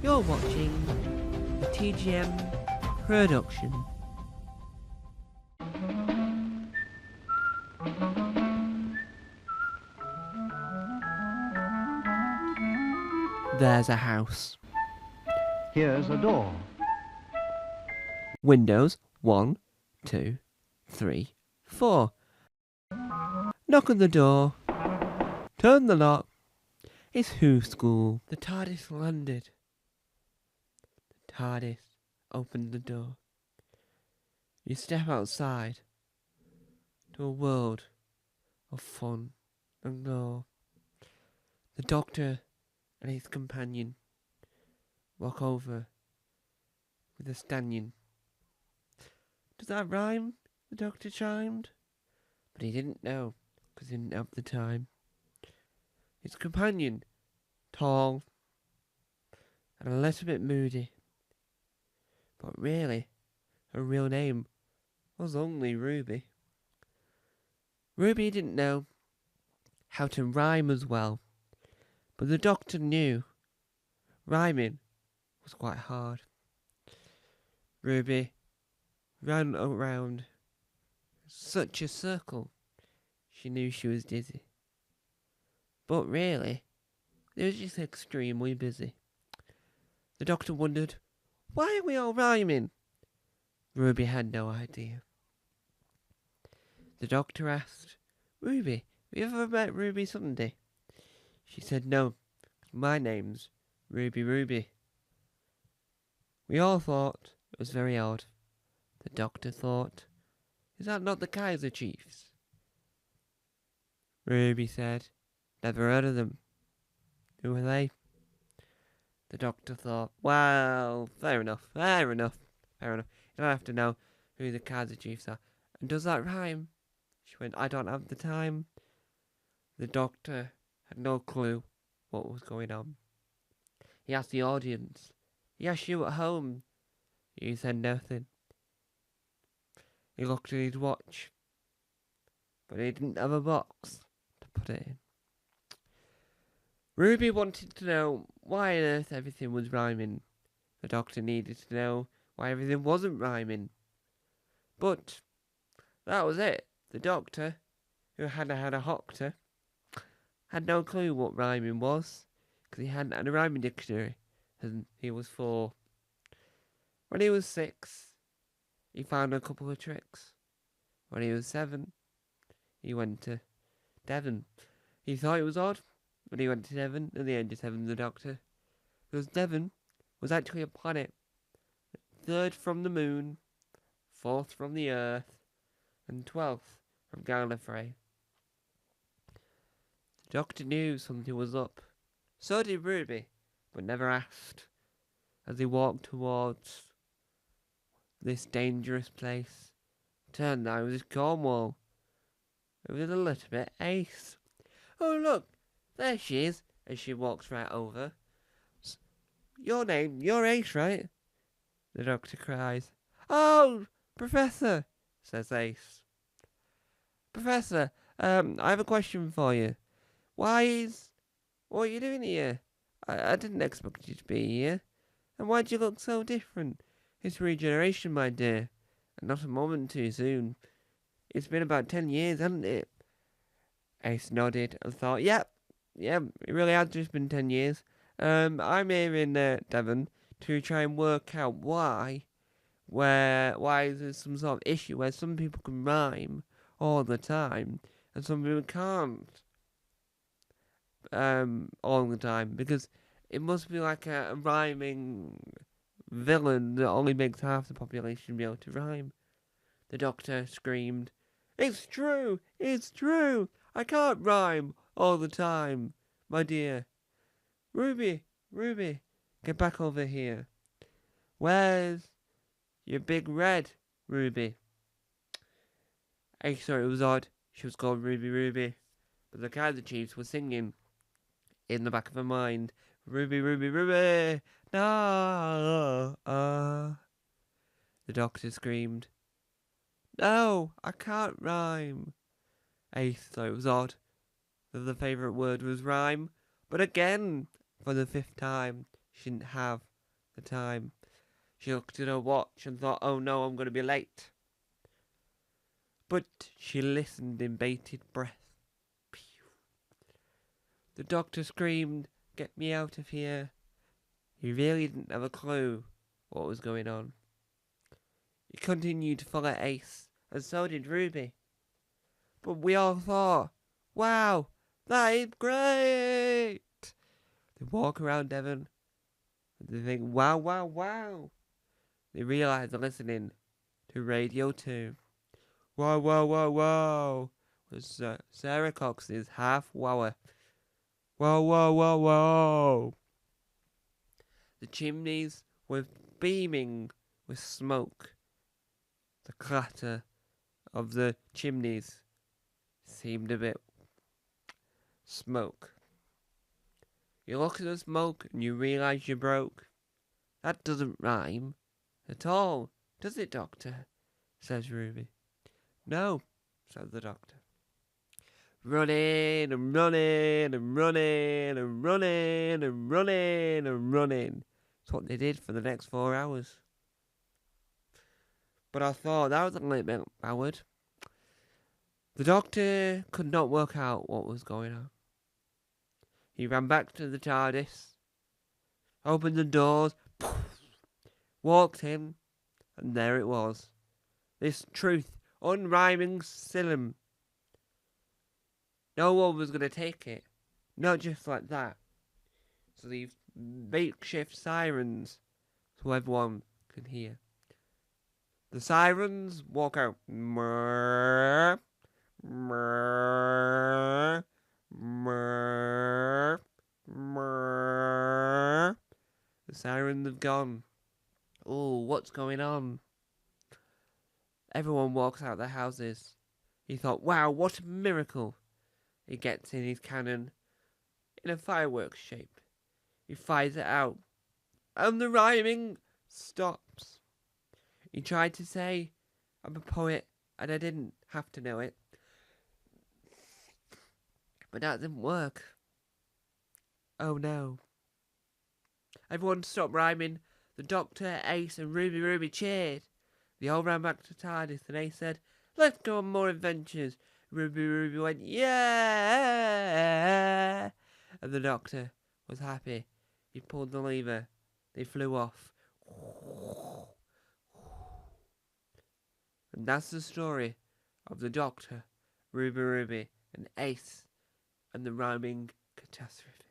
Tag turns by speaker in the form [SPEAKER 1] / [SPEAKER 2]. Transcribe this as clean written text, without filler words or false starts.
[SPEAKER 1] You're watching the TGM production. There's a house.
[SPEAKER 2] Here's a door.
[SPEAKER 1] Windows 1, 2, 3, 4. Knock on the door. Turn the lock. It's Who School. The TARDIS landed. The TARDIS opened the door. You step outside to a world of fun and lore. The Doctor and his companion walk over with a stanchion. Does that rhyme? The Doctor chimed. But he didn't know, because he didn't have the time. His companion, tall and a little bit moody. But really, her real name was only Ruby. Ruby didn't know how to rhyme as well, but the Doctor knew rhyming was quite hard. Ruby ran around such a circle, she knew she was dizzy. But really, it was just extremely busy. The Doctor wondered, why are we all rhyming? Ruby had no idea. The Doctor asked, Ruby, have you ever met Ruby Sunday? She said, no, my name's Ruby Ruby. We all thought it was very odd. The Doctor thought, is that not the Kaiser Chiefs? Ruby said, never heard of them. Who are they? The Doctor thought, well, fair enough. You don't have to know who the Kaiser Chiefs are. And does that rhyme? She went, I don't have the time. The Doctor had no clue what was going on. He asked the audience, he asked you at home. You said nothing. He looked at his watch, but he didn't have a box to put it in. Ruby wanted to know why on earth everything was rhyming. The Doctor needed to know why everything wasn't rhyming. But that was it. The Doctor, who hadn't had a Hoctor, had no clue what rhyming was, because he hadn't had a rhyming dictionary, and he was 4. When he was 6, he found a couple of tricks. When he was 7, he went to Devon. He thought it was odd, but he went to Devon at the age of 7, the Doctor, because Devon was actually a planet, 3rd from the Moon, 4th from the Earth, and 12th from Gallifrey. The Doctor knew something was up. So did Ruby, but never asked. As they walked towards this dangerous place, turned out it was Cornwall. It was a little bit Ace. Oh look, there she is, as she walks right over. Your name, you're Ace, right? The Doctor cries. Oh, Professor, says Ace. Professor, I have a question for you. What are you doing here? I didn't expect you to be here. And why do you look so different? It's regeneration, my dear, and not a moment too soon. It's been about 10 years, hasn't it? Ace nodded and thought, yep, it really has just been 10 years. I'm here in Devon to try and work out why there's some sort of issue where some people can rhyme all the time and some people can't all the time, because it must be like a rhyming villain that only makes half the population be able to rhyme. The Doctor screamed, it's true, I can't rhyme all the time, my dear. Ruby, get back over here. Where's your big red, Ruby? I thought it was odd. She was called Ruby, but the Kaiser Chiefs were singing in the back of her mind, Ruby, no. The Doctor screamed, no, I can't rhyme. Ace thought it was odd that the favourite word was rhyme, but again, for the 5th time, She didn't have the time. She looked at her watch and thought, oh no, I'm going to be late. But she listened in bated breath. The doctor screamed, get me out of here. He really didn't have a clue what was going on. He continued to follow Ace, and so did Ruby. But we all thought, wow, that is great. They walk around Devon, and they think, wow, wow, wow. They realise they're listening to Radio 2. Wow, wow, wow, wow. Was Sarah Cox's half wower. Wow, wow, wow, wow. The chimneys were beaming with smoke. The clatter of the chimneys seemed a bit smoke. You look at the smoke and you realise you're broke. That doesn't rhyme at all, does it, Doctor? Says Ruby. No, says the doctor. Running and running and running and running and running and running. That's what they did for the next 4 hours. But I thought that was a little bit backward. The doctor could not work out what was going on. He ran back to the TARDIS, opened the doors, walked in, and there it was. This truth, unrhyming Silum. No one was going to take it. Not just like that. So these makeshift sirens, so everyone can hear. The sirens walk out. Murr, murr, murr, murr. The sirens have gone. Oh, what's going on? Everyone walks out of their houses. He thought, wow, what a miracle. He gets in his cannon in a fireworks shape. He fires it out. And the rhyming stops. He tried to say, I'm a poet and I didn't have to know it. But that didn't work. Oh no. Everyone stopped rhyming. The Doctor, Ace and Ruby cheered. They all ran back to TARDIS and Ace said, let's go on more adventures. Ruby went, yeah. And the Doctor was happy. He pulled the lever. They flew off. And that's the story of the Doctor, Ruby, and Ace, and the rhyming catastrophe.